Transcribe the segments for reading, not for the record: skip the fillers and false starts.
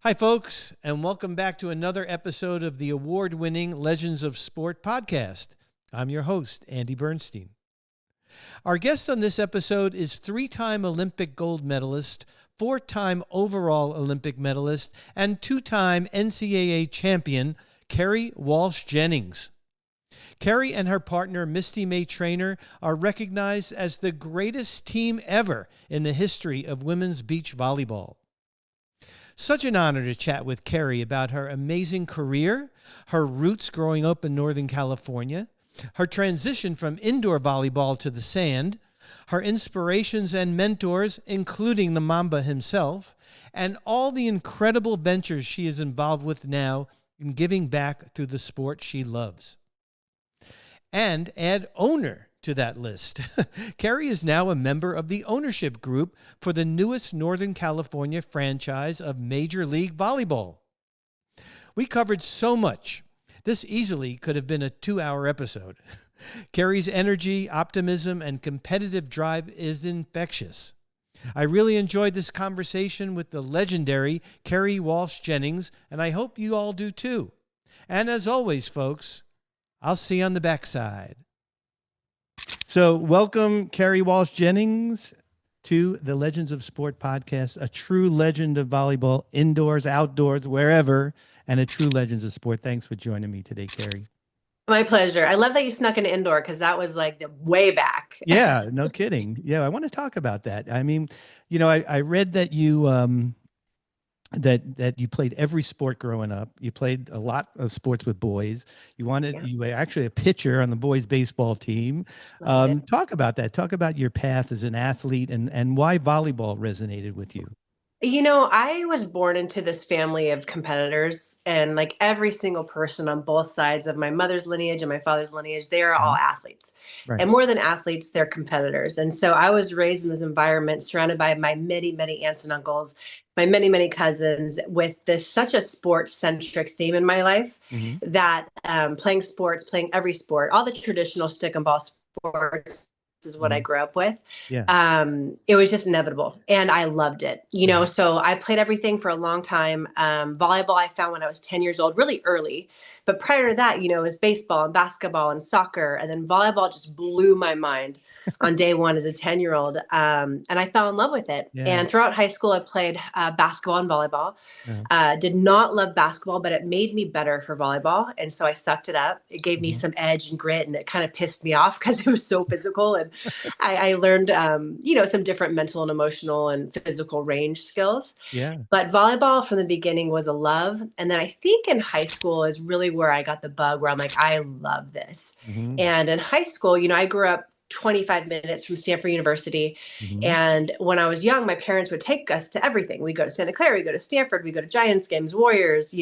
Hi, folks, and welcome back to another episode of the award-winning Legends of Sport podcast. I'm your host, Andy Bernstein. Our guest on this episode is three-time Olympic gold medalist, four-time overall Olympic medalist, and two-time NCAA champion, Kerri Walsh Jennings. Kerri and her partner, Misty May-Treanor, are recognized as the greatest team ever in the history of women's beach volleyball. Such an honor to chat with Kerri about her amazing career, her roots growing up in Northern California, her transition from indoor volleyball to the sand, her inspirations and mentors, including the Mamba himself, and all the incredible ventures she is involved with now in giving back through the sport she loves. And add owner to that list. Kerri is now a member of the ownership group for the newest Northern California franchise of Major League Volleyball. We covered so much. This easily could have been a 2-hour episode. Kerri's energy, optimism, and competitive drive is infectious. I really enjoyed this conversation with the legendary Kerri Walsh Jennings, and I hope you all do too. And as always, folks, I'll see you on the backside. So welcome, Kerri Walsh Jennings, to the Legends of Sport podcast, a true legend of volleyball, indoors, outdoors, wherever, and a true Legends of Sport. Thanks for joining me today, Kerri. My pleasure. I love that you snuck into indoor because that was like the way back. Yeah, no kidding. Yeah, I want to talk about that. I mean, I read that you that you played every sport growing up. You played a lot of sports with boys. You were actually a pitcher on the boys baseball team. Talk about that. Talk about your path as an athlete and why volleyball resonated with you. I was born into this family of competitors, and like every single person on both sides of my mother's lineage and my father's lineage, they are all athletes. Right. And more than athletes, they're competitors. And so I was raised in this environment surrounded by my many, many aunts and uncles, my many, many cousins, with this such a sports-centric theme in my life that playing sports, playing every sport, all the traditional stick and ball sports, is what I grew up with. Yeah. It was just inevitable. And I loved it. So I played everything for a long time. Volleyball I found when I was 10 years old, really early. But prior to that, it was baseball and basketball and soccer. And then volleyball just blew my mind on day one as a 10-year-old. And I fell in love with it. Yeah. And throughout high school, I played basketball and volleyball. Did not love basketball, but it made me better for volleyball. And so I sucked it up. It gave me some edge and grit, and it kind of pissed me off because it was so physical. And I learned, some different mental and emotional and physical range skills. Yeah. But volleyball from the beginning was a love. And then I think in high school is really where I got the bug where I'm like, I love this. And in high school, I grew up 25 minutes from Stanford University. And when I was young, my parents would take us to everything. We go to Santa Clara, we go to Stanford, we go to Giants games, Warriors,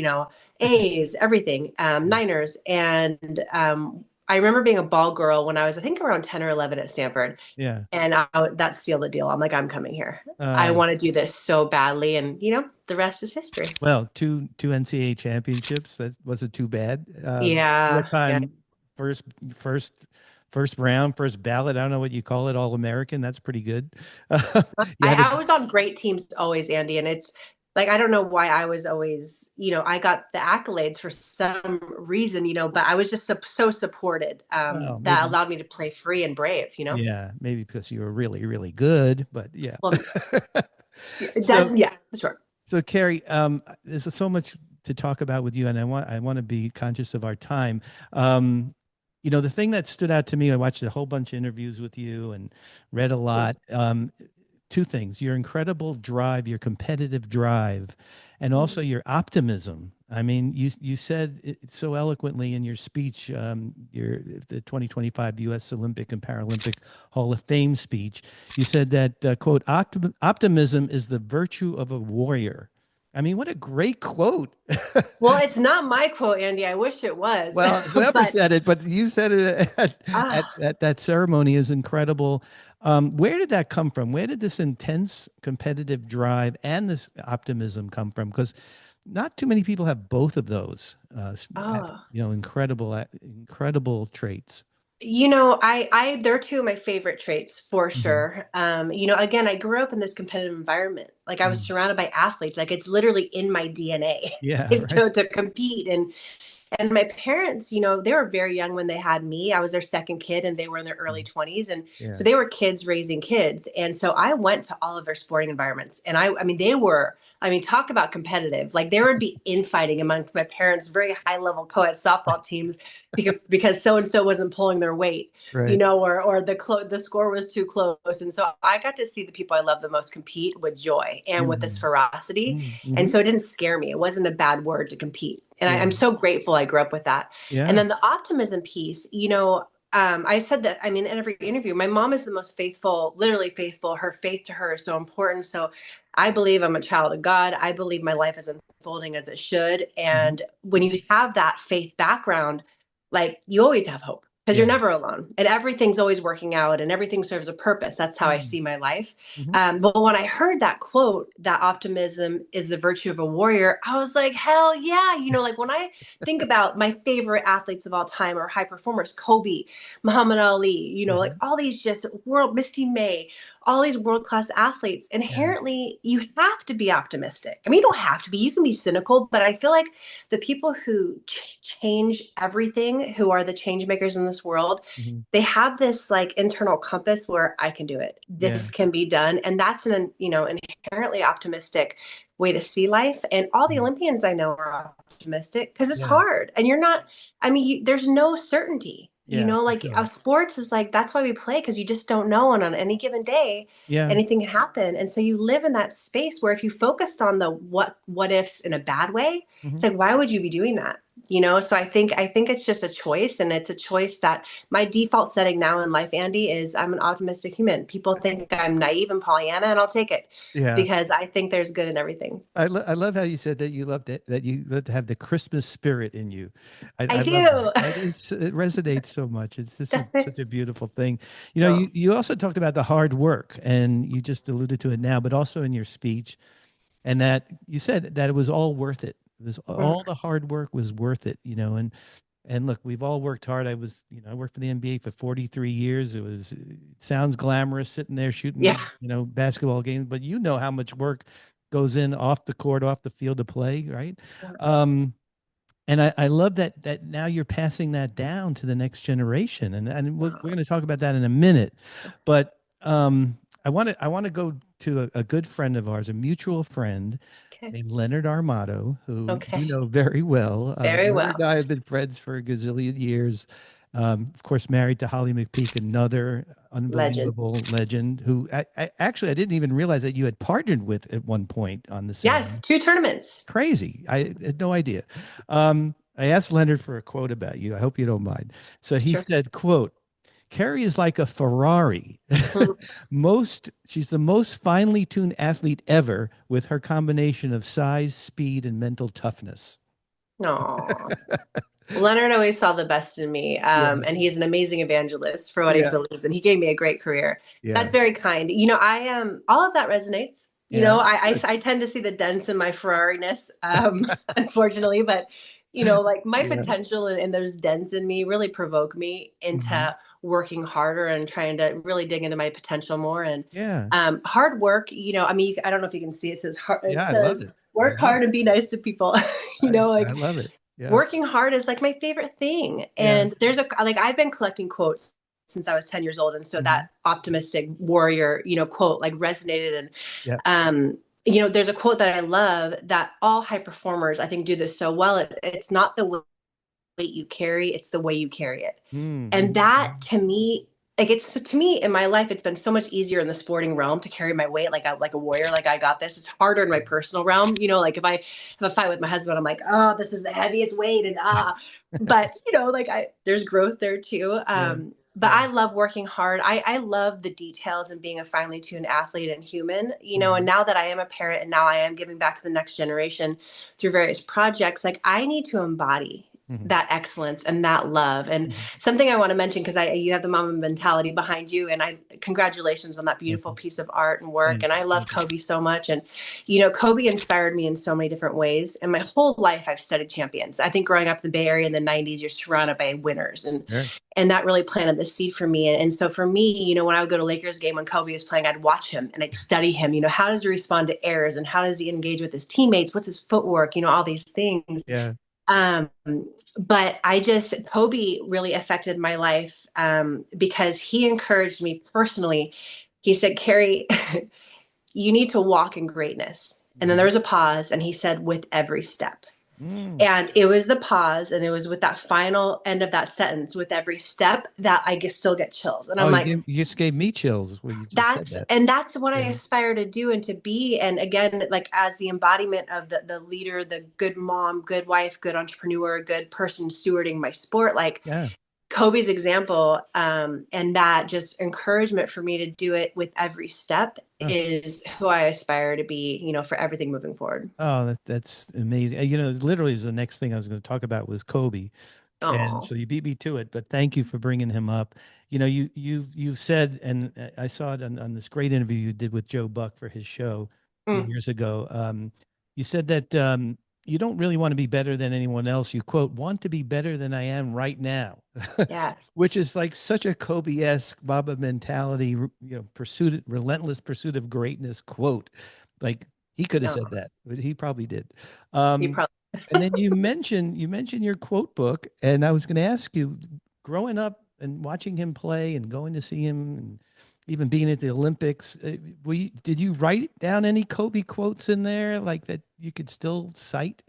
A's, everything, Niners. And I remember being a ball girl when I was, I think, around 10 or 11 at Stanford. Yeah. And that sealed the deal. I'm like, I'm coming here. I want to do this so badly. And, the rest is history. Well, two NCAA championships. That wasn't too bad. Yeah. What time? First round, first ballot. I don't know what you call it. All American. That's pretty good. I was on great teams always, Andy. And it's like, I don't know why I was always, I got the accolades for some reason, but I was just so supported that allowed me to play free and brave, Yeah, maybe because you were really, really good, but yeah. Well, it doesn't, yeah, sure. So Kerri, there's so much to talk about with you, and I want to be conscious of our time. The thing that stood out to me, I watched a whole bunch of interviews with you and read a lot. Two things: your incredible drive, your competitive drive, and also your optimism. I mean, you said it so eloquently in your speech, the 2025 U.S. Olympic and Paralympic Hall of Fame speech. You said that, quote, optimism is the virtue of a warrior. I mean, what a great quote. Well, it's not my quote, Andy. I wish it was. Well, whoever said it, but you said it at that ceremony is incredible. Where did that come from? Where did this intense competitive drive and this optimism come from? Because not too many people have both of those, incredible traits. They're two of my favorite traits for sure. Again, I grew up in this competitive environment. Like I was surrounded by athletes. Like it's literally in my DNA Yeah, right. to compete. And my parents, they were very young when they had me. I was their second kid and they were in their early 20s. And Yeah. so they were kids raising kids. And so I went to all of their sporting environments. And I mean, talk about competitive. Like there would be infighting amongst my parents' very high level co-ed softball teams because so-and-so wasn't pulling their weight, Right. or the score was too close. And so I got to see the people I love the most compete with joy and with this Mhm. ferocity. And Mhm. so it didn't scare me. It wasn't a bad word to compete. And Yeah. I'm so grateful I grew up with that. And Yeah. then the optimism piece, I said that, in every interview, my mom is the most faithful, literally faithful. Her faith to her is so important. So I believe I'm a child of God. I believe my life is unfolding as it should. Mhm. And when you have that faith background, like you always have hope because Yeah. you're never alone and everything's always working out and everything serves a purpose. That's how I Mhm. see my life. Mhm. But when I heard that quote, that optimism is the virtue of a warrior, I was like, hell yeah. Like when I think about my favorite athletes of all time or high performers, Kobe, Muhammad Ali, like Mhm. all these just Misty May, all these world-class athletes, Yeah. inherently you have to be optimistic. I mean, you don't have to be, you can be cynical, but I feel like the people who change everything, who are the change makers in this world, Mhm. they have this like internal compass where I can do it. Yeah. This can be done. And that's an inherently optimistic way to see life. And all the Mhm. Olympians I know are optimistic because it's Yeah. hard. And you're not, there's no certainty. Yeah, for Like sure. sports is like, that's why we play, because you just don't know. And on any given day, Yeah. anything can happen. And so you live in that space where if you focused on the what ifs in a bad way, it's Mhm. like, why would you be doing that? So I think it's just a choice, and it's a choice that my default setting now in life, Andy, is I'm an optimistic human. People think I'm naive and Pollyanna, and I'll take it Yeah. because I think there's good in everything. I love how you said that you loved it, that you love to have the Christmas spirit in you. I I love that. do. It resonates so much. It's just That's it. such a beautiful thing. No. You also talked about the hard work, and you just alluded to it now, but also in your speech, and that you said that it was all worth it. It was Mm. all the hard work was worth it, and look, we've all worked hard. I worked for the NBA for 43 years. It sounds glamorous sitting there Yeah. shooting, basketball games, but you know how much work goes in off the court, off the field to play, right? Um, and I love that now you're passing that down to the next generation. And we're going to talk about that in a minute. But I want to go to a good friend of ours, a mutual friend Okay. named Leonard Armato, who you Okay. know very well. Very Leonard well. and I have been friends for a gazillion years. Of course, married to Holly McPeak, another Legend. unbelievable legend who I didn't even realize that you had partnered with at one point on the Yes. same. 2 tournaments. Crazy. I had no idea. I asked Leonard for a quote about you. I hope you don't mind. So he Sure. said, quote, Kerri is like a Ferrari. Mm. She's the most finely tuned athlete ever with her combination of size, speed, and mental toughness. Aw. Leonard always saw the best in me, Yeah. and he's an amazing evangelist for what he Yeah. believes, and he gave me a great career. Yeah. That's very kind. I am all of that resonates. Yeah. Good. I tend to see the dents in my Ferrari-ness, unfortunately, but like my Yeah. potential and those dents in me really provoke me Mhm. into working harder and trying to really dig into my potential more. And Yeah. hard work. I don't know if you can see it says it Yeah. I love says it. I work love hard it. and be nice to people. I Like love it. Yeah. working hard is like my favorite thing. Yeah. And I've been collecting quotes since I was 10 years old. And so Mhm. that optimistic warrior, quote like resonated. And, Yeah. there's a quote that I love that all high performers, I think, do this so well. It's not the weight you carry, it's the way you carry it. And Mm-hmm. that to me, like to me in my life, it's been so much easier in the sporting realm to carry my weight like a warrior. Like I got this. It's harder in my personal realm. Like if I have a fight with my husband, I'm like, oh, this is the heaviest weight, and but like there's growth there too. Yeah. But Yeah. I love working hard. I love the details and being a finely tuned athlete and human. And Mhm. now that I am a parent and now I am giving back to the next generation through various projects, like I need to embody that excellence and that love. And something I want to mention, because you have the mama mentality behind you, and congratulations on that beautiful piece of art and work. And I love Kobe so much. And, Kobe inspired me in so many different ways. And my whole life I've studied champions. I think growing up in the Bay Area in the 90s, you're surrounded by winners. And that really planted the seed for me. And so for me, when I would go to Lakers game when Kobe was playing, I'd watch him and I'd study him. How does he respond to errors, and how does he engage with his teammates? What's his footwork? All these things. Yeah. But Kobe really affected my life, because he encouraged me personally. He said, Kerri, you need to walk in greatness. And then there was a pause, and he said, with every step. And it was the pause, and it was with that final end of that sentence, with every step, that I still get chills. And I'm like, you just gave me chills when you just said that. And that's what I aspire to do and to be. And again, like as the embodiment of the leader, the good mom, good wife, good entrepreneur, good person stewarding my sport, like Kobe's example, and that just encouragement for me to do it with every step is who I aspire to be, for everything moving forward. Oh, that's amazing. Literally is the next thing I was going to talk about was Kobe. And so you beat me to it, but thank you for bringing him up. You've said, and I saw it on this great interview you did with Joe Buck for his show a few years ago. You said that you don't really want to be better than anyone else. You quote, want to be better than I am right now. Yes. Which is like such a Kobe-esque Baba mentality, relentless pursuit of greatness quote. Like he could have said that, but he probably did. He probably. And then you mentioned your quote book, and I was going to ask you, growing up and watching him play and going to see him and even being at the Olympics, did you write down any Kobe quotes in there like that you could still cite?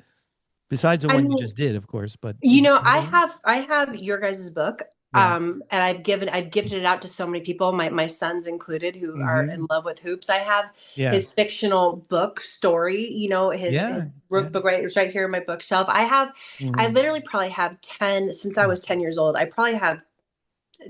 Besides the one you just did, of course, but I have your guys' book. And I've gifted it out to so many people, my sons included, who are in love with hoops. I have his fictional book story, his book right here in my bookshelf. I literally probably have 10, since I was 10 years old. I probably have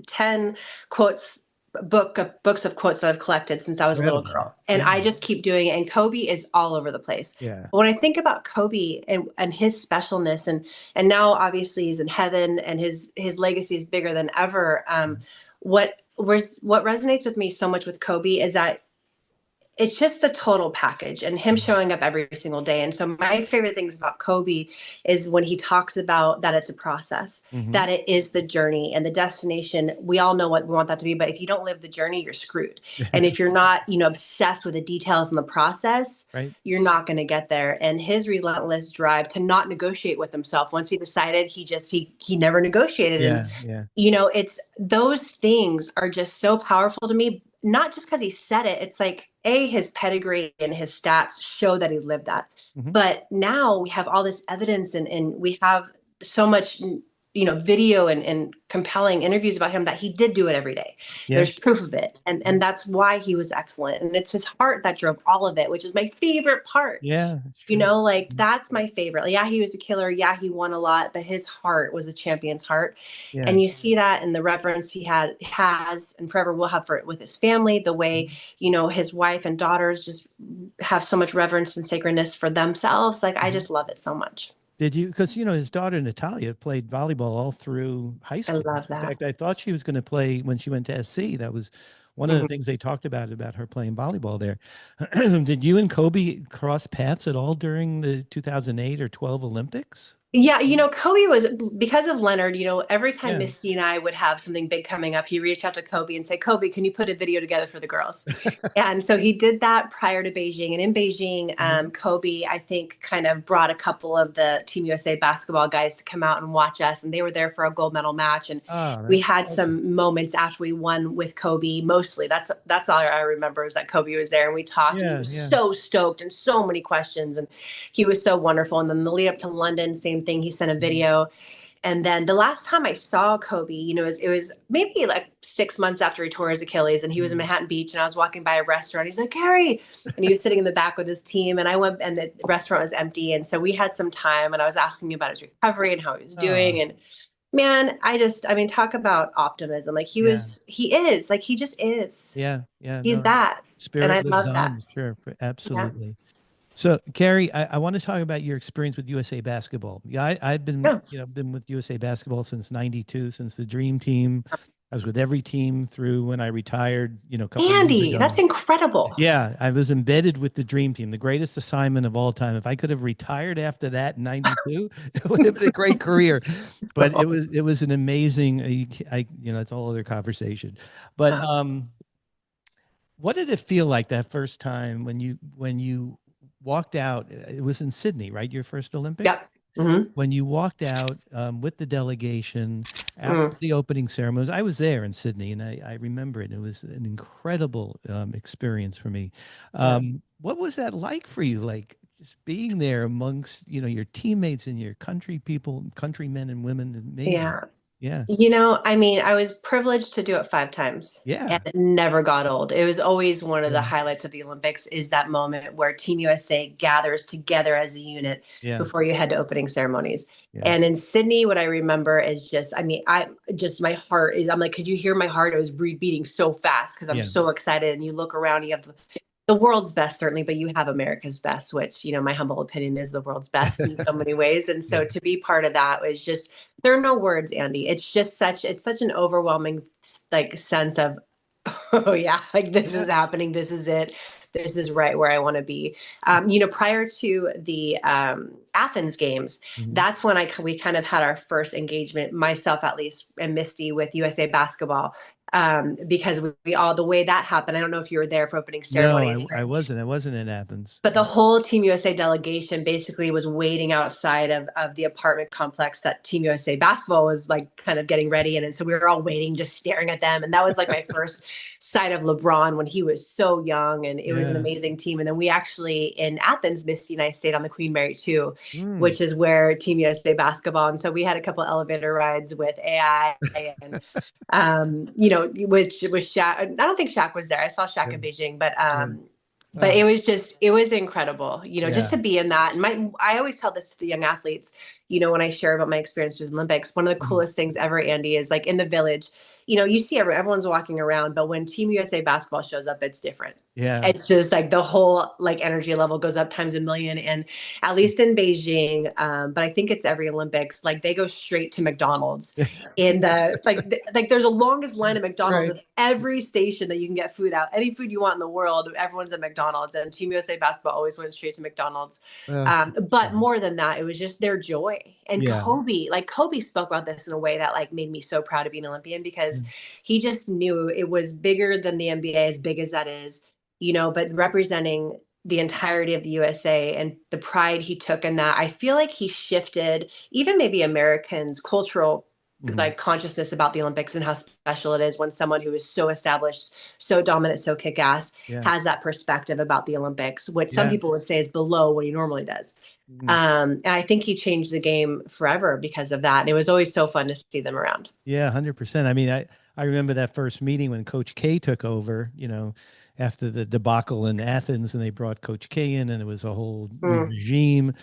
10 quotes, books of quotes that I've collected since I was a little girl. And I just keep doing it. And Kobe is all over the place. Yeah. But when I think about Kobe and his specialness, and now obviously he's in heaven and his legacy is bigger than ever. What resonates with me so much with Kobe is that it's just the total package, and him showing up every single day. And so my favorite things about Kobe is when he talks about that it's a process, that it is the journey and the destination. We all know what we want that to be, but if you don't live the journey, you're screwed. And if you're not, obsessed with the details and the process, you're not going to get there. And his relentless drive to not negotiate with himself. Once he decided, he never negotiated. It's those things are just so powerful to me. Not just because he said it. It's like, his pedigree and his stats show that he lived that. But now we have all this evidence and we have so much, video and compelling interviews about him that he did do it every day. There's proof of it. And that's why he was excellent. And it's his heart that drove all of it, which is my favorite part. Yeah. That's my favorite. Yeah, he was a killer. Yeah, he won a lot, but his heart was a champion's heart. Yeah. And you see that in the reverence he has and forever will have for it with his family, the way, his wife and daughters just have so much reverence and sacredness for themselves. Like, I just love it so much. Did you, because, his daughter, Natalia, played volleyball all through high school. I love that. In fact, I thought she was going to play when she went to SC. That was one of the things they talked about her playing volleyball there. Did you and Kobe cross paths at all during the 2008 or 12 Olympics? Yeah, Kobe was, because of Leonard, every time Misty and I would have something big coming up, he'd reach out to Kobe and say, Kobe, can you put a video together for the girls? And so he did that prior to Beijing. And in Beijing, Kobe, I think, kind of brought a couple of the Team USA basketball guys to come out and watch us. And they were there for a gold medal match. And we had some moments after we won with Kobe. Mostly, that's all I remember, is that Kobe was there and we talked. And he was so stoked and so many questions. And he was so wonderful. And then the lead up to London, same thing. He sent a video. And then the last time I saw Kobe, it was maybe like 6 months after he tore his Achilles, and he was in Manhattan Beach, and I was walking by a restaurant. He's like, Kerri, and he was sitting in the back with his team, and I went, and the restaurant was empty. And so we had some time, and I was asking him about his recovery and how he was doing. And man, talk about optimism. Like he is, like, he just is. Yeah. He's that. Spirit and I lives love on. that. Sure. Absolutely. So, Kerri, I want to talk about your experience with USA Basketball. Yeah, I've been, Yeah. been with USA Basketball since '92, since the Dream Team. I was with every team through when I retired, a couple years Andy, that's ago. incredible. Yeah, I was embedded with the Dream Team, the greatest assignment of all time. If I could have retired after that in '92, it would have been a great career. But it was an amazing, it's a whole other conversation. But what did it feel like that first time when you walked out? It was in Sydney, right? Your first Olympics? Yep. Hmm. When you walked out with the delegation after Mm, the opening ceremonies. I was there in Sydney, and I remember it. It was an incredible experience for me. yeah. What was that like for you? Like just being there amongst your teammates and your countrymen and women. Amazing. Yeah. Yeah. I mean, I was privileged to do it 5 times and Yeah. it never got old. It was always one of the Yeah. highlights of the Olympics is that moment where Team USA gathers together as a unit Yeah. before you head to opening ceremonies. Yeah. And in Sydney, what I remember is just, I mean, I just, my heart is, I'm like, could you hear my heart? It was beating so fast because I'm Yeah. so excited. And you look around, you have the world's best, certainly, but you have America's best, which, my humble opinion is the world's best in so many ways. And Yeah. so to be part of that was just, there are no words, Andy. It's such an overwhelming like sense of, oh yeah, like this Yeah. is happening. This is it. This is right where I want to be. Prior to the Athens games, Mhm. that's when we kind of had our first engagement, myself at least, and Misty with USA Basketball, because we all the way that happened. I don't know if you were there for opening No, ceremonies, I wasn't. I wasn't in Athens. but the whole Team USA delegation basically was waiting outside of the apartment complex that Team USA basketball was like kind of getting ready in. And so we were all waiting, just staring at them. And that was like my first sight of LeBron when he was so young. And it was an Yeah. amazing team. And then we actually in Athens, Misty and I stayed on the Queen Mary 2, Mm. which is where Team USA basketball. And so we had a couple elevator rides with AI and which was Shaq. I don't think Shaq was there. I saw Shaq Yeah. in Beijing, Yeah. but Oh, it was incredible, just yeah. to be in that. And I always tell this to the young athletes, when I share about my experiences in the Olympics, one of the Mhm. coolest things ever, Andy, is like in the village, you see everyone's walking around, but when Team USA basketball shows up, it's different. Yeah. It's just like the whole like energy level goes up times a million. And at least in Beijing, but I think it's every Olympics, like they go straight to McDonald's in like there's a longest line of McDonald's Right. of every station that you can get food out. Any food you want in the world, everyone's at McDonald's. And Team USA basketball always went straight to McDonald's. That's But funny. more than that, it was just their joy. And Yeah. Kobe spoke about this in a way that like made me so proud to be an Olympian because Mm. he just knew it was bigger than the NBA, as big as that is, but representing the entirety of the USA and the pride he took in that. I feel like he shifted even maybe Americans' cultural Mhm. like consciousness about the Olympics and how special it is when someone who is so established, so dominant, so kick-ass Yeah. has that perspective about the Olympics, which some Yeah. people would say is below what he normally does. Mhm. And I think he changed the game forever because of that. And it was always so fun to see them around. Yeah, 100%. I mean, I remember that first meeting when Coach K took over, after the debacle in Athens, and they brought Coach K in, and it was a whole new Mm. regime.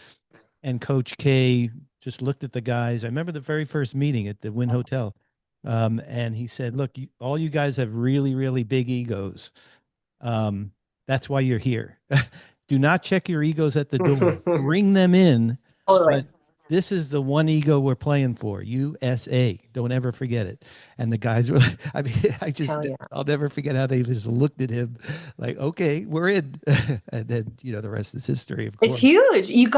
And Coach K just looked at the guys. I remember the very first meeting at the Wynn Hotel. And he said, "Look, all you guys have really, really big egos. Um, that's why you're here. Do not check your egos at the door. Bring them in, Totally. but this is the one ego we're playing for. USA. Don't ever forget it." And the guys were like, I mean, Hell yeah. I'll never forget how they just looked at him like, okay, we're in. And then, the rest is history, of It's course. huge. Yeah. You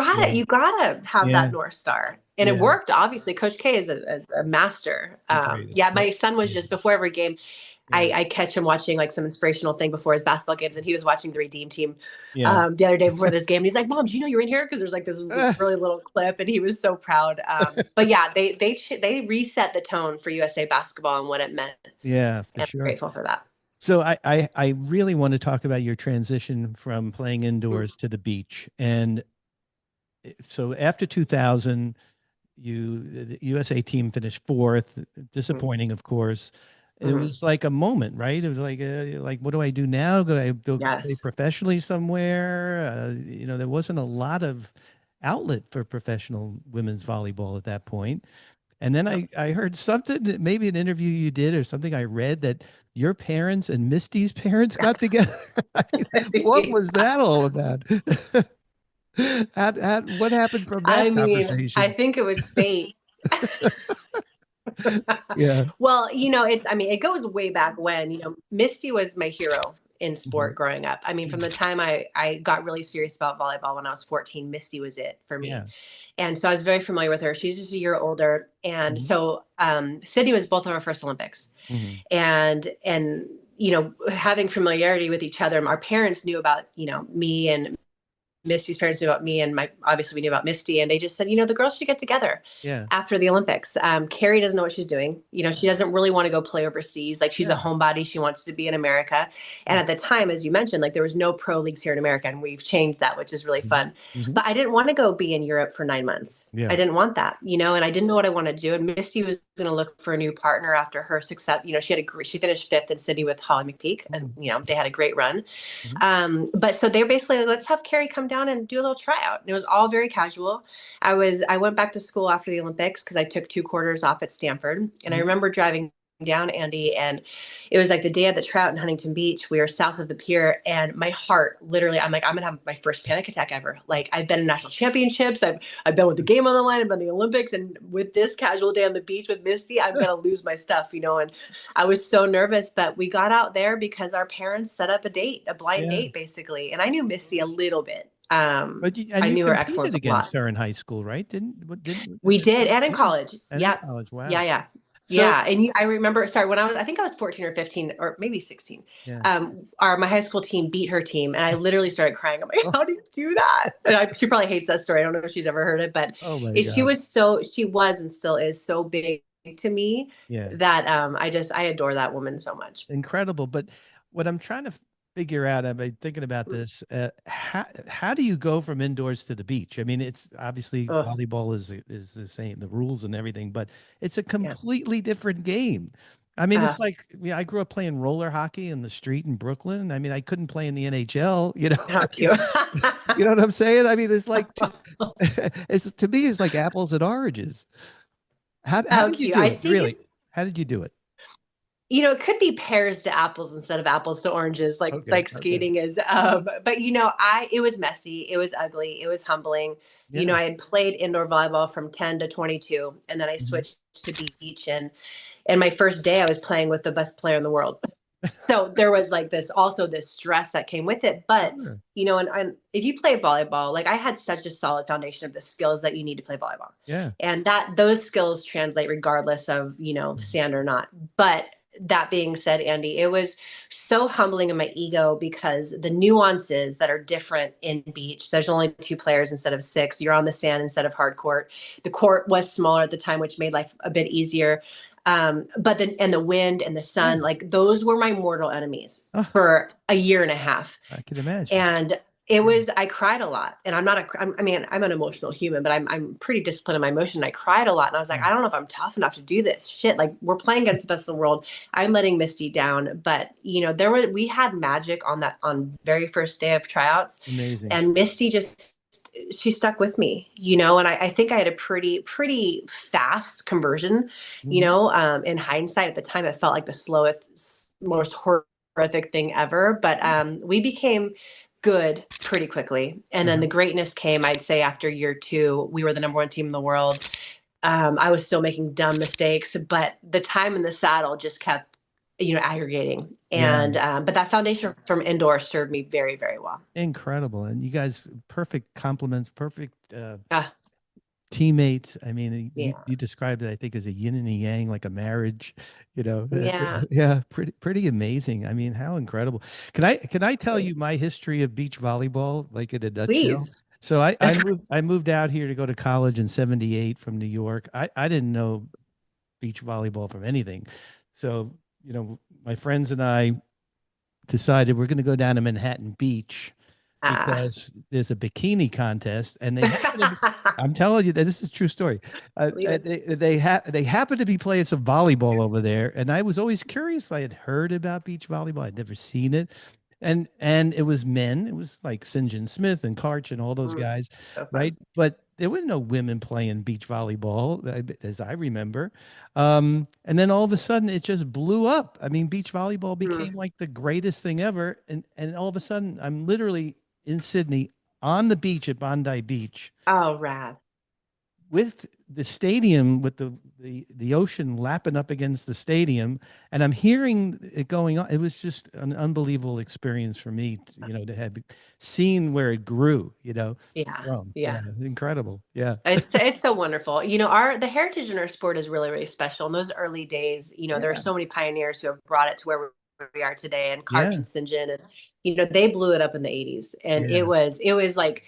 gotta have Yeah. that North Star. And it Yeah. worked, obviously. Coach K is a master. The greatest. Yeah, my son was Yeah. just before every game, Yeah. I catch him watching like some inspirational thing before his basketball games, and he was watching the Redeem Team Yeah. the other day before this game. And he's like, "Mom, do you know you're in here?" Because there's like this Ah, really little clip, and he was so proud. But yeah, they reset the tone for USA basketball and what it meant, yeah, for and I'm sure. grateful for that. So I really want to talk about your transition from playing Mm, indoors to the beach. And so after 2000, the USA team finished fourth, mm. disappointing, of course. It Mhm. was like a moment, right? It was like, what do I do now? Do I go play Yes. professionally somewhere? There wasn't a lot of outlet for professional women's volleyball at that point. And then Yep. I heard something, maybe an interview you did or something I read, that your parents and Misty's parents got together. I mean, what was that all about? What happened from I that mean, I conversation? think it was fate. Yeah. Well, I mean, it goes way back when, Misty was my hero in Mhm. sport growing up. I mean, from the time I got really serious about volleyball when I was 14, Misty was it for me. Yeah. And so I was very familiar with her. She's just a year older. And Mhm. so Sydney was both of our first Olympics. Mhm. And having familiarity with each other, our parents knew about, me, and Misty's parents knew about me, and obviously we knew about Misty, and they just said, the girls should get together Yeah. after the Olympics. Kerri doesn't know what she's doing. She doesn't really want to go play overseas. Like, she's a Yeah. homebody. She wants to be in America. And Yeah. at the time, as you mentioned, like, there was no pro leagues here in America, and we've changed that, which is really Mhm. fun. Mhm. But I didn't want to go be in Europe for 9 months. I Yeah. didn't want that, and I didn't know what I wanted to do. And Misty was going to look for a new partner after her success. She finished fifth in Sydney with Holly McPeak, and Mhm. they had a great run. Mhm. But so they're basically like, let's have Kerri come down and do a little tryout. And it was all very casual. I went back to school after the Olympics because I took 2 quarters off at Stanford. And I Mhm. remember driving down, Andy, and it was like the day of the tryout in Huntington Beach. We were south of the pier, and my heart literally, I'm like, I'm gonna have my first panic attack ever. Like, I've been in national championships, I've been with the game on the line, I've been in the Olympics, and with this casual day on the beach with Misty, I'm gonna lose my stuff, and I was so nervous. But we got out there because our parents set up a blind Yeah. date, basically. And I knew Misty a little bit. But I you knew her competed excellence a lot. against her in high school, right? Didn't We did, and in yeah. college. And in Yeah, college. yeah, Wow. yeah, So, yeah. And I remember, sorry, when I think I was 14 or 15, or maybe 16. yeah. My high school team beat her team, and I literally started crying. I'm like, Oh, how do you do that? And she probably hates that story. I don't know if she's ever heard it, but oh my she God. she was and still is so big to me Yeah. that I adore that woman so much. Incredible. But what I'm trying to figure out, I've been thinking about this, how do you go from indoors to the beach? I mean, it's obviously Oh, volleyball is the same, the rules and everything, but it's a yeah. completely different game. I mean, Uh, it's like, I grew up playing roller hockey in the street in Brooklyn. I mean, I couldn't play in the NHL, I how mean, cute. you know what I'm saying? I mean, it's like, it's to me, it's like apples and oranges. How How did you cute. do I it? think Really? it's, How did you do it? it could be pears to apples instead of apples to oranges, like Okay. Okay. skating is. But it was messy, it was ugly, it was humbling. Yeah. I had played indoor volleyball from 10 to 22, and then I Mhm. switched to beach, and my first day I was playing with the best player in the world. So there was like this stress that came with it. But Sure. and if you play volleyball, like, I had such a solid foundation of the skills that you need to play volleyball, Yeah. and that those skills translate regardless of Mhm. sand or not. But that being said, Andy, it was so humbling in my ego because the nuances that are different in beach. There's only 2 players instead of 6. You're on the sand instead of hard court. The court was smaller at the time, which made life a bit easier. But the wind and the Yeah. sun, like, those were my mortal enemies Oh, for a year and a half. I can imagine. And Yeah. I cried a lot. And I mean, I'm an emotional human, but I'm pretty disciplined in my emotion. I cried a lot, and I was like, Yeah. I don't know if I'm tough enough to do this shit. Like, we're playing against the best in the world. I'm letting Misty down. But we had magic on very first day of tryouts, Amazing. and Misty just, she stuck with me, and I think I had a pretty fast conversion. Mhm. In hindsight, at the time, it felt like the slowest, most horrific thing ever. But we became good pretty quickly. And then Uh-huh. the greatness came, I'd say, after year 2. We were the number 1 team in the world. I was still making dumb mistakes, but the time in the saddle just kept, aggregating. Yeah. And but that foundation from indoor served me very, very well. Incredible. And you guys, perfect compliments, perfect Ah, teammates. I mean, yeah, you described it, I think, as a yin and a yang, like a marriage, yeah. yeah, pretty amazing. I mean, how incredible. Can I tell you my history of beach volleyball, like in a nutshell? Please. So I moved out here to go to college in 78 from New York. I didn't know beach volleyball from anything. So, my friends and I decided we're going to go down to Manhattan Beach Ah. because there's a bikini contest, and they happen to be, I'm telling you that this is a true story. Believe it. They happen to be playing some volleyball over there, and I was always curious. I had heard about beach volleyball, I'd never seen it, and it was men. It was like St. John Smith and Karch and all those Mm, guys, so right? fun. But there were no women playing beach volleyball, as I remember. And then all of a sudden, it just blew up. I mean, beach volleyball Mm, became like the greatest thing ever, and all of a sudden, I'm literally in Sydney on the beach at Bondi Beach Oh, rad. with the stadium, with the ocean lapping up against the stadium, and I'm hearing it going on. It was just an unbelievable experience for me, to have seen where it grew, Yeah. from. Yeah, Yeah. incredible. Yeah. It's so wonderful. The heritage in our sport is really, really special. In those early days, there are Yeah. so many pioneers who have brought it to where we are today, and Karch Yeah. and St. John, and they blew it up in the 80s. And Yeah. it was like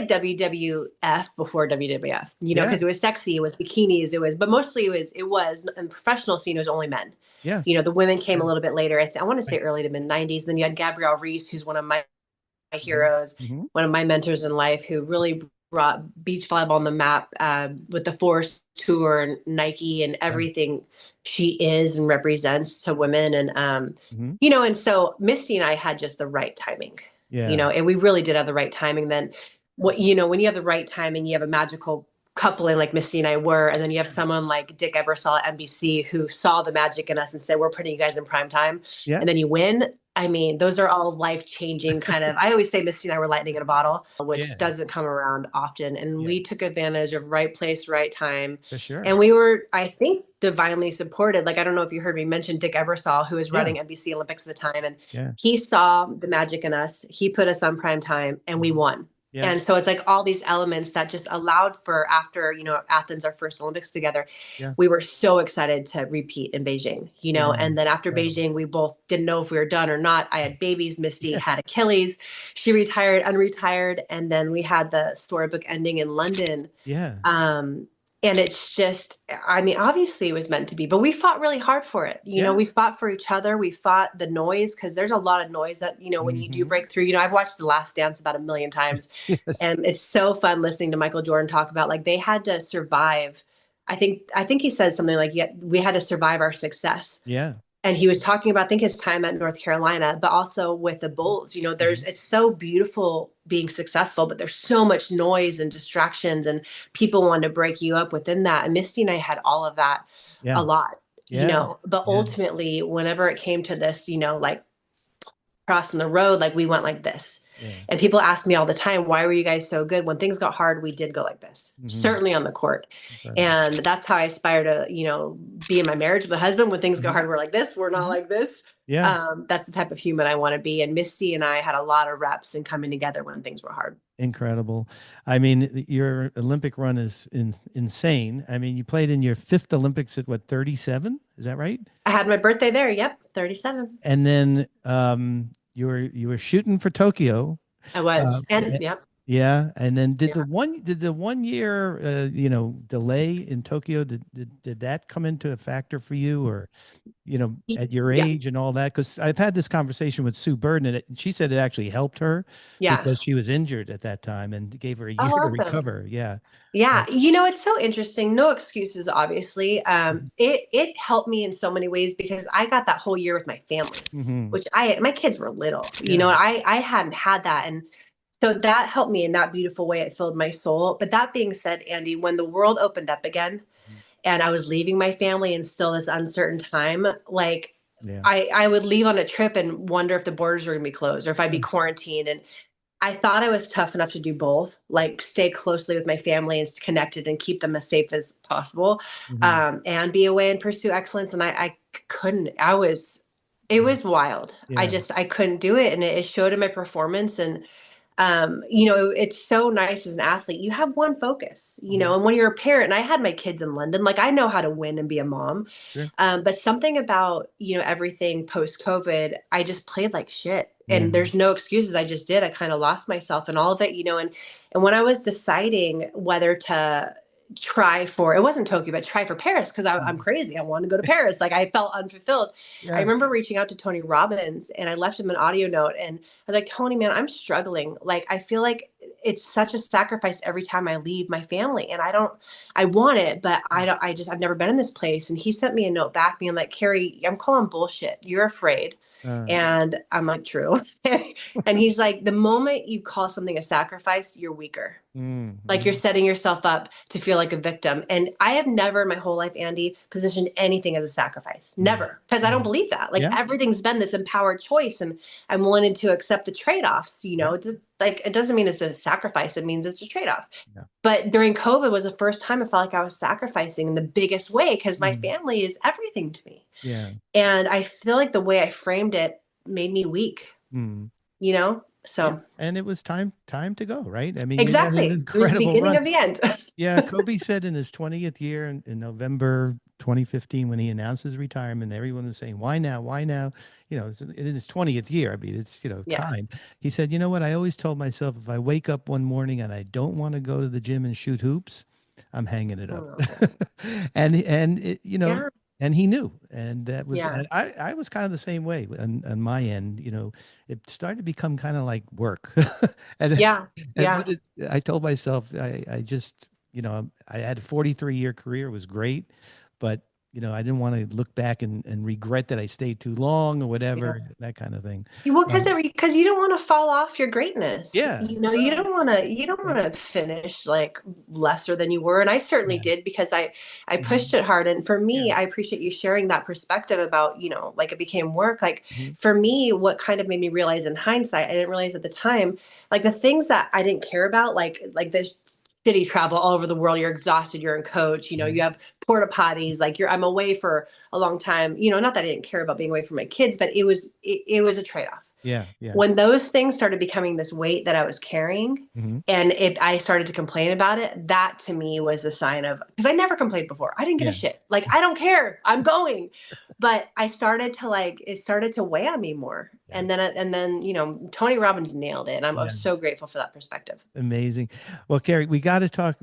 WWF before WWF, Yeah. because it was sexy, it was bikinis, but mostly it was in the professional scene, it was only men. Yeah. The women came Yeah. a little bit later. I want to say early to mid 90s. Then you had Gabrielle Reese, who's one of my Mhm. heroes, Mhm. one of my mentors in life, who really brought beach volleyball on the map, with the Force Tour and Nike and Right. everything she is and represents to women. And, Mhm. and so Misty and I had just the right timing, Yeah. and we really did have the right timing. Then when you have the right timing, you have a magical coupling like Misty and I were, and then you have someone like Dick Ebersol at NBC who saw the magic in us and said, "We're putting you guys in prime time," Yeah. and then you win. I mean, those are all life changing kind of. I always say Misty and I were lightning in a bottle, which Yeah. doesn't come around often. And Yeah. we took advantage of right place, right time. For And sure. we were, I think, divinely supported. Like, I don't know if you heard me mention Dick Ebersol, who was Yeah. running NBC Olympics at the time. And Yeah. he saw the magic in us. He put us on prime time and we Mhm. won. Yeah. And so it's like all these elements that just allowed for, after, Athens, our first Olympics together, Yeah. we were so excited to repeat in Beijing, Yeah. and then after Incredible. Beijing, we both didn't know if we were done or not. I had babies. Misty Yeah. had Achilles. She retired, unretired. And then we had the storybook ending in London. Yeah. Um, and it's just, I mean, obviously it was meant to be, but we fought really hard for it. Yeah. We fought for each other. We fought the noise, because there's a lot of noise that, when you do Mhm. break through. I've watched The Last Dance about a million times, Yes. and it's so fun listening to Michael Jordan talk about, like, they had to survive. I think he says something like, "Yeah, we had to survive our success." Yeah. And he was talking about, I think, his time at North Carolina, but also with the Bulls. Mhm. It's so beautiful being successful, but there's so much noise and distractions, and people want to break you up within that. And Misty and I had all of that Yeah. a lot, Yeah. but Yeah. ultimately, whenever it came to this, like crossing the road, like we went like this. Yeah. And people ask me all the time, "Why were you guys so good?" When things got hard, we did go like this, Mhm. certainly on the court. Incredible. And that's how I aspire to, be in my marriage with a husband. When things go Mhm. hard, we're like this, we're not Mhm. like this. Yeah. That's the type of human I want to be. And Misty and I had a lot of reps and coming together when things were hard. Incredible. I mean, your Olympic run is insane. I mean, you played in your fifth Olympics at what, 37? Is that right? I had my birthday there. Yep. 37. And then you were shooting for Tokyo. I was. And Eh, yep. yeah, and then did Yeah. the 1 year delay in Tokyo, did that come into a factor for you, or at your Yeah. age and all that? Because I've had this conversation with Sue Burden, and she said it actually helped her Yeah. because she was injured at that time and gave her a Oh, year to awesome. recover. Yeah. Yeah, it's so interesting. No excuses, obviously. It helped me in so many ways, because I got that whole year with my family, Mm-hmm. which my kids were little, Yeah. and I hadn't had that, and so that helped me in that beautiful way. It filled my soul. But that being said, Andy, when the world opened up again, and I was leaving my family in still this uncertain time, like Yeah. I would leave on a trip and wonder if the borders were going to be closed or if I'd be Yeah. quarantined. And I thought I was tough enough to do both, like stay closely with my family and connected and keep them as safe as possible, Mm-hmm. and be away and pursue excellence. And I couldn't. It was wild. Yeah. I couldn't do it, and it showed in my performance. And it's so nice as an athlete. You have one focus, Mhm. and when you're a parent, and I had my kids in London, like I know how to win and be a mom. Sure. But something about, everything post COVID, I just played like shit. Yeah. And there's no excuses. I just did. I kind of lost myself in all of it, and when I was deciding whether to try for, it wasn't Tokyo, but try for Paris, because I'm Mhm. crazy. I want to go to Paris. Like, I felt unfulfilled. I Yeah. remember reaching out to Tony Robbins, and I left him an audio note, and I was like, "Tony, man, I'm struggling. Like, I feel like it's such a sacrifice every time I leave my family. And I want it, but I've never been in this place." And he sent me a note back being like, "Kerri, I'm calling bullshit. You're afraid. And I'm like, true. And he's like, the moment you call something a sacrifice, you're weaker. Like you're setting yourself up to feel like a victim. And I have never in my whole life, Andy, positioned anything as a sacrifice. Never. Because I don't believe that. Like everything's been this empowered choice, and I'm willing to accept the trade-offs. Like it doesn't mean it's a sacrifice. It means it's a trade-off. But during COVID was the first time I felt like I was sacrificing in the biggest way, because my family is everything to me. And I feel like the way I framed it made me weak, So and it was time to go, right? I mean, exactly. You had an incredible it was the beginning run. of the end. Yeah, Kobe said in his 20th year in November 2015, when he announced his retirement, everyone was saying, "Why now? Why now?" It's in his 20th year. I mean, it's time. He said, "You know what? I always told myself, if I wake up one morning and I don't want to go to the gym and shoot hoops, I'm hanging it up." and and he knew, and that was I was kind of the same way on my end. It started to become kind of like work. and I told myself, I just, I had a 43-year career. It was great, but I didn't want to look back and regret that I stayed too long or whatever, that kind of thing. Well, because you don't want to fall off your greatness. Yeah. You don't want to finish like lesser than you were. And I certainly did, because I pushed it hard. And for me, I appreciate you sharing that perspective about, like it became work. Like for me, what kind of made me realize in hindsight, I didn't realize at the time, like the things that I didn't care about, like the shitty travel all over the world. You're exhausted. You're in coach. You have porta potties. Like I'm away for a long time. Not that I didn't care about being away from my kids, but it was a trade-off. Yeah. When those things started becoming this weight that I was carrying, and I started to complain about it, that to me was a sign of, because I never complained before. I didn't give a shit. Like, I don't care. I'm going. But I started to it started to weigh on me more. And then, Tony Robbins nailed it. And I'm so grateful for that perspective. Amazing. Well, Kerri, we got to talk,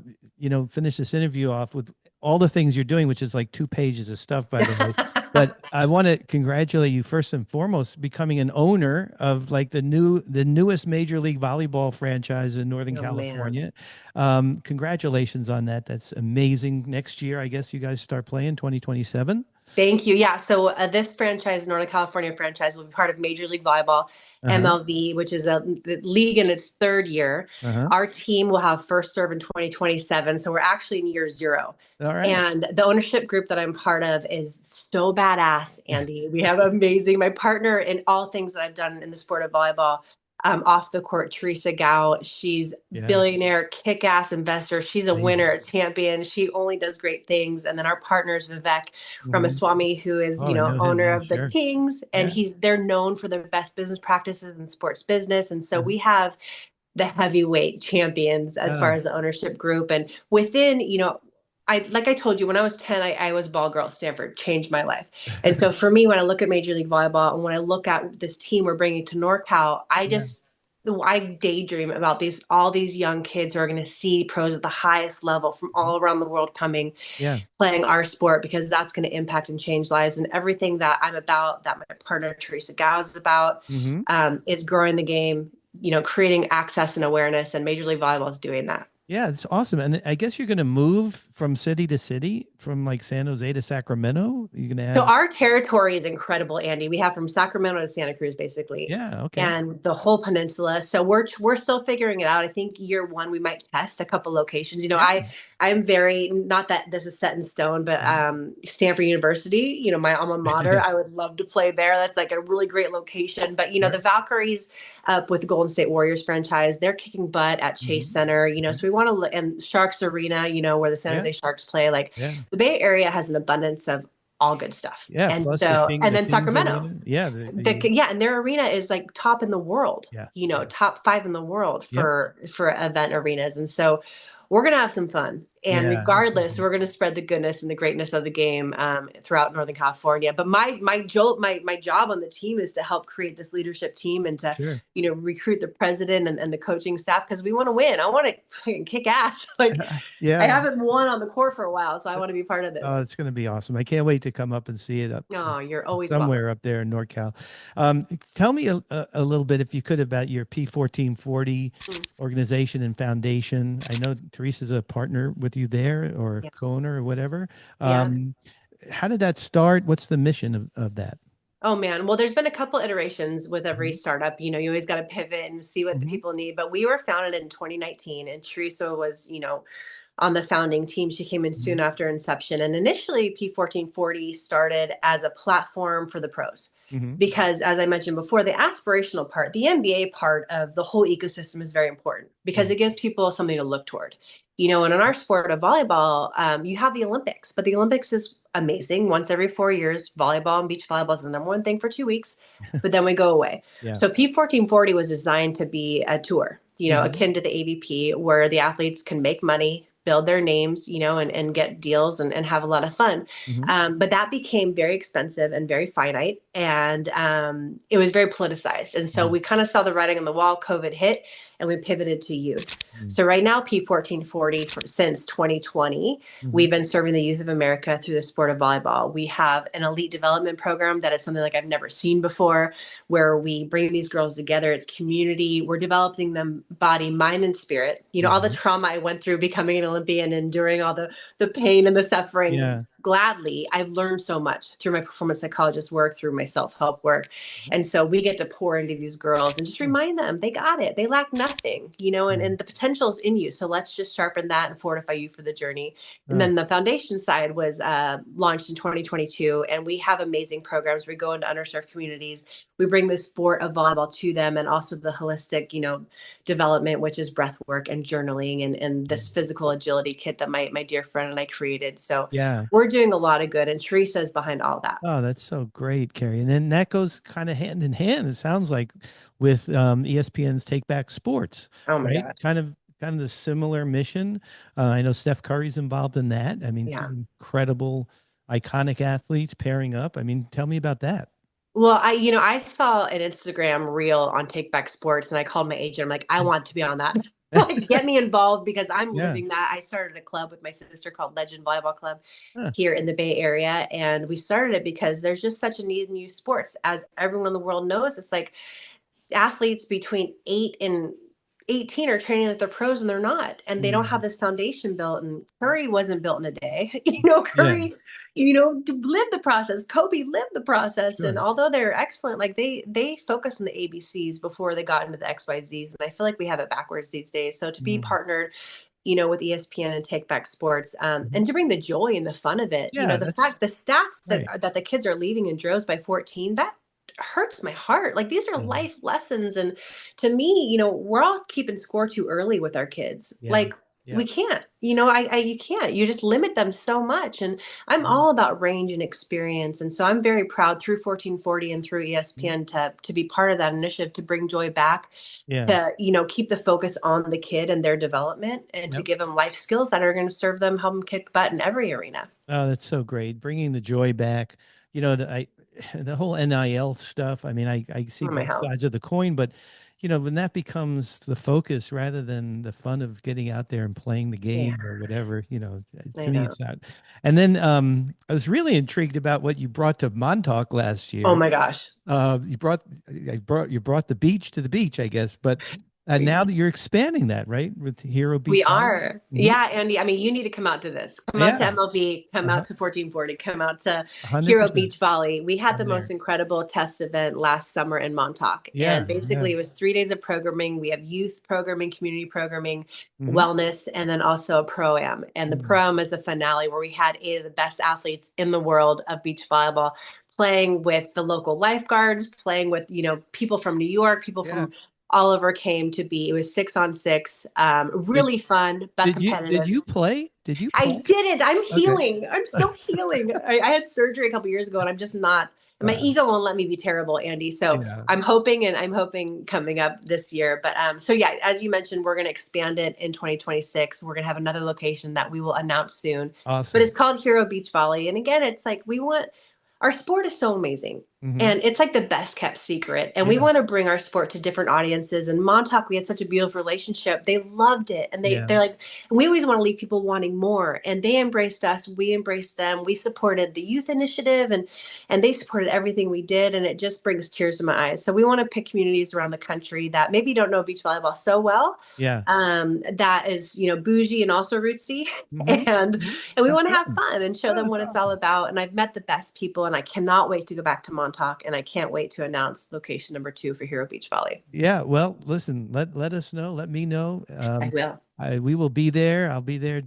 finish this interview off with all the things you're doing, which is like 2 pages of stuff, by the way. But I want to congratulate you first and foremost, becoming an owner of like the newest Major League Volleyball franchise in Northern California. Congratulations on that. That's amazing. Next year, I guess you guys start playing 2027. Thank you. Yeah. So this franchise, Northern California franchise, will be part of Major League Volleyball, MLV, which is the league in its 3rd year. Our team will have first serve in 2027. So we're actually in year 0. All right. And the ownership group that I'm part of is so badass, Andy. We have my partner in all things that I've done in the sport of volleyball. Off the court, Teresa Gao. She's billionaire, kick-ass investor. She's a winner, a champion. She only does great things. And then our partners, Vivek Ramaswamy, who is, owner of the Kings, and they're known for their best business practices in sports business. And so we have the heavyweight champions as far as the ownership group. And within, like I told you, when I was 10, I was a ball girl at Stanford, changed my life. And so for me, when I look at Major League Volleyball and when I look at this team we're bringing to NorCal, I daydream about all these young kids who are going to see pros at the highest level from all around the world coming, playing our sport, because that's going to impact and change lives. And everything that I'm about, that my partner Teresa Gao is about, is growing the game, creating access and awareness. And Major League Volleyball is doing that. Yeah, it's awesome. And I guess you're going to move from city to city, from like San Jose to Sacramento. You're going to So our territory is incredible, Andy. We have from Sacramento to Santa Cruz, basically. Yeah. Okay. And the whole peninsula. So we're still figuring it out. I think year 1, we might test a couple locations. I'm very, not that this is set in stone, but Stanford University, my alma mater, I would love to play there. That's like a really great location. But, the Valkyries up with the Golden State Warriors franchise, they're kicking butt at Chase Center, so we want to, and Sharks Arena, where the San Jose Sharks play, the Bay Area has an abundance of all good stuff. Yeah. And plus so, the and then Kings Sacramento. Arena. Yeah. And their arena is like top in the world, top 5 in the world for event arenas. And so we're going to have some fun. And regardless, we're going to spread the goodness and the greatness of the game throughout Northern California. But my job on the team is to help create this leadership team and to, recruit the president and the coaching staff, because we want to win. I want to kick ass. I haven't won on the court for a while, so I want to be part of this. Oh, it's going to be awesome. I can't wait to come up and see it you're always somewhere welcome. up there in NorCal. Tell me a little bit, if you could, about your P1440 organization and foundation. I know Teresa's a partner with you there, or co-owner or whatever. How did that start? What's the mission of that? Oh man. Well, there's been a couple iterations with every startup. You always got to pivot and see what the people need. But we were founded in 2019, and Teresa was, on the founding team. She came in soon after inception. And initially, P1440 started as a platform for the pros. Because as I mentioned before, the aspirational part, the MBA part of the whole ecosystem is very important because it gives people something to look toward. And in our sport of volleyball, you have the Olympics, but the Olympics is amazing. Once every 4 years, volleyball and beach volleyball is the number one thing for 2 weeks, but then we go away. So P1440 was designed to be a tour, akin to the AVP, where the athletes can make money, build their names, and get deals and have a lot of fun. But that became very expensive and very finite. And it was very politicized. And so we kind of saw the writing on the wall. COVID hit and we pivoted to youth. So right now, P1440, since 2020, we've been serving the youth of America through the sport of volleyball. We have an elite development program that is something like I've never seen before, where we bring these girls together. It's community. We're developing them body, mind, and spirit. All the trauma I went through becoming an Olympian, enduring all the pain and the suffering. Gladly, I've learned so much through my performance psychologist work, through my self-help work. And so we get to pour into these girls and just remind them they got it. They lack nothing, and the potential is in you. So let's just sharpen that and fortify you for the journey. And then the foundation side was launched in 2022. And we have amazing programs. We go into underserved communities. We bring the sport of volleyball to them, and also the holistic, development, which is breath work and journaling and this physical agility kit that my dear friend and I created. So we're doing a lot of good, and Teresa is behind all that. Oh, that's so great, Kerri. And then that goes kind of hand in hand, it sounds like, with ESPN's Take Back Sports. Oh my God. Kind of the similar mission. I know Steph Curry's involved in that. I mean, two incredible, iconic athletes pairing up. I mean, tell me about that. Well, I saw an Instagram reel on Take Back Sports, and I called my agent. I'm like, I want to be on that. Like, get me involved, because I'm living that. I started a club with my sister called Legend Volleyball Club here in the Bay Area. And we started it because there's just such a need in youth sports. As everyone in the world knows, it's like athletes between 8 and 18 are training like they're pros, and they're not, and they don't have this foundation built. And Curry wasn't built in a day. Curry, lived the process. Kobe lived the process. And although they're excellent, like they focus on the ABCs before they got into the XYZs. And I feel like we have it backwards these days. So to be partnered, with ESPN and Take Back Sports, and to bring the joy and the fun of it, the stats that the kids are leaving in droves by 14, that hurts my heart. Like, these are life lessons. And to me, we're all keeping score too early with our kids. Like, we can't, you can't, you just limit them so much. And I'm all about range and experience. And so I'm very proud through 1440 and through ESPN to be part of that initiative, to bring joy back, to, keep the focus on the kid and their development, and to give them life skills that are going to serve them, help them kick butt in every arena. Oh, that's so great. Bringing the joy back. The whole NIL stuff. I mean, I see both sides of the coin, but when that becomes the focus rather than the fun of getting out there and playing the game or whatever, to me it's not. And then I was really intrigued about what you brought to Montauk last year. Oh my gosh. You brought the beach to the beach, I guess, but now that you're expanding that, right, with Hero Beach. We are. Yeah, Andy. I mean, you need to come out to this. Come out to MLV, come out to 1440, come out to 100%. Hero Beach Volley. We had the most incredible test event last summer in Montauk. And basically it was 3 days of programming. We have youth programming, community programming, wellness, and then also a pro-am. And the pro-am is the finale, where we had 8 of the best athletes in the world of beach volleyball, playing with the local lifeguards, playing with, people from New York, people from all over came to be. It was 6-on-6, really fun, but competitive. Did you play? I didn't. I'm healing. I'm still healing. I had surgery a couple years ago, and I'm just not. My ego won't let me be terrible, Andy. So I'm hoping coming up this year. But so yeah, as you mentioned, we're going to expand it in 2026. We're going to have another location that we will announce soon. Awesome. But it's called Hero Beach Volley. And again, it's like, our sport is so amazing, and it's like the best kept secret. And we want to bring our sport to different audiences. And Montauk, we had such a beautiful relationship. They loved it. And they're like, we always want to leave people wanting more. And they embraced us. We embraced them. We supported the youth initiative, and they supported everything we did. And it just brings tears to my eyes. So we want to pick communities around the country that maybe don't know beach volleyball so well. That is, bougie and also rootsy. And we want to have fun and show them what it's all about. And I've met the best people, and I cannot wait to go back to Montauk Montauk, and I can't wait to announce location number 2 for Hero Beach Volley. Yeah. Well, listen, let us know. Let me know. I will. We will be there. I'll be there.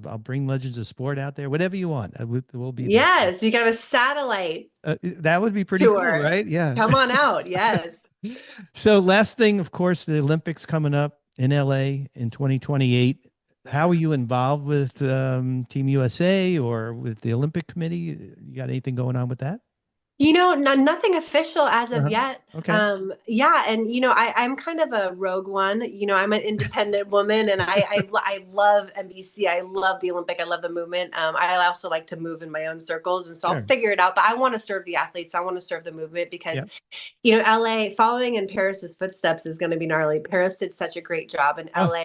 I'll bring Legends of Sport out there. Whatever you want. We'll be there. Yes, you can have a satellite That would be pretty tour. cool, right? Yeah. Come on out. Yes. So last thing, of course, the Olympics coming up in LA in 2028. How are you involved with Team USA or with the Olympic Committee? You got anything going on with that? Nothing official as of yet. Okay. Yeah. And, I'm kind of a rogue one. I'm an independent woman, and I love NBC. I love the Olympic. I love the movement. I also like to move in my own circles. And so I'll figure it out. But I want to serve the athletes. I want to serve the movement because, LA, following in Paris's footsteps is going to be gnarly. Paris did such a great job in LA,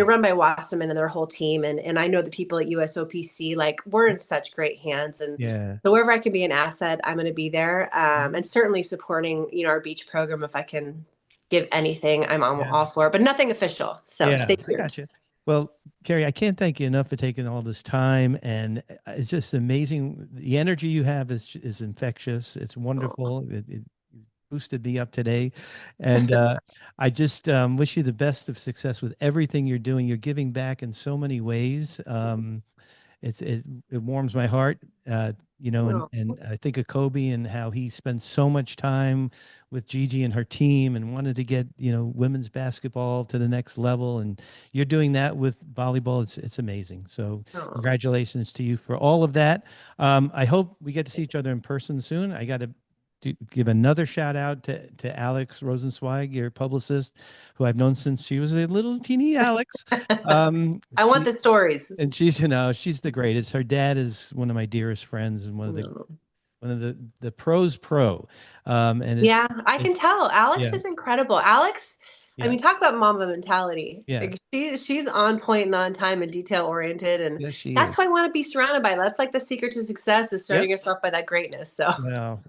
run by Wasserman and their whole team. And I know the people at USOPC, like, we're in such great hands. And so wherever I can be an asset, I'm going to be there, and certainly supporting our beach program. If I can give anything, I'm all for it, but nothing official, so stay tuned. Gotcha. Well, Kerri, I can't thank you enough for taking all this time, and it's just amazing. The energy you have is infectious. It's wonderful. It boosted me up today, and I just wish you the best of success with everything you're doing. You're giving back in so many ways. It warms my heart, and I think of Kobe and how he spends so much time with Gigi and her team and wanted to get, women's basketball to the next level. And you're doing that with volleyball. It's amazing. So congratulations to you for all of that. I hope we get to see each other in person soon. I got to give another shout out to Alex Rosenzweig, your publicist, who I've known since she was a little teeny Alex. I want the stories. And she's the greatest. Her dad is one of my dearest friends and one of the pros pro. And I can tell Alex is incredible. Alex, I mean, talk about mama mentality. Yeah. Like, she's on point and on time and detail oriented. And that's why I want to be surrounded by. That's like the secret to success, is surrounding yourself by that greatness. So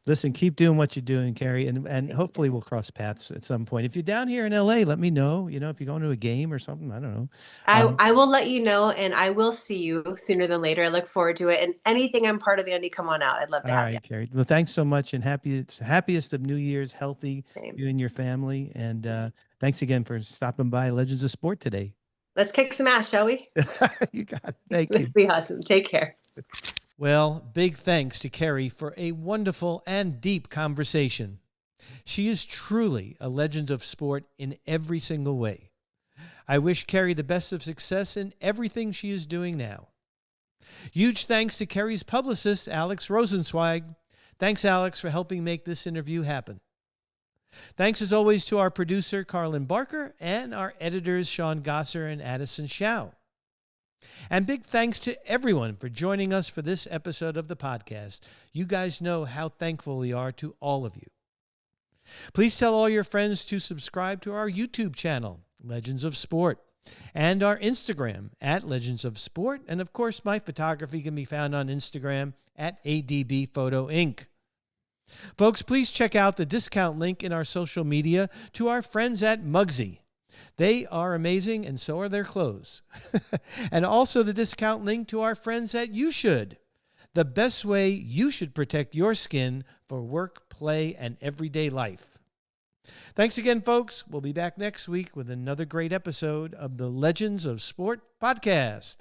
listen, keep doing what you're doing, Kerri, and hopefully we'll cross paths at some point. If you're down here in LA, let me know. If you're going to a game or something, I don't know. I will let you know, and I will see you sooner than later. I look forward to it. And anything I'm part of, Andy, come on out. I'd love to have you. All right, Kerri. Well, thanks so much, and happiest of New Year's, healthy, you and your family. And thanks again for stopping by Legends of Sport today. Let's kick some ass, shall we? You got it. Thank you. Be awesome. Take care. Well, big thanks to Kerri for a wonderful and deep conversation. She is truly a legend of sport in every single way. I wish Kerri the best of success in everything she is doing now. Huge thanks to Kerri's publicist, Alex Rosenzweig. Thanks, Alex, for helping make this interview happen. Thanks, as always, to our producer, Carlin Barker, and our editors, Sean Gosser and Addison Shao. And big thanks to everyone for joining us for this episode of the podcast. You guys know how thankful we are to all of you. Please tell all your friends to subscribe to our YouTube channel, Legends of Sport, and our Instagram at Legends of Sport. And of course, my photography can be found on Instagram at ADB Photo Inc. Folks, please check out the discount link in our social media to our friends at Mugsy. They are amazing, and so are their clothes. And also the discount link to our friends at You Should, the best way you should protect your skin for work, play, and everyday life. Thanks again, folks. We'll be back next week with another great episode of the Legends of Sport podcast.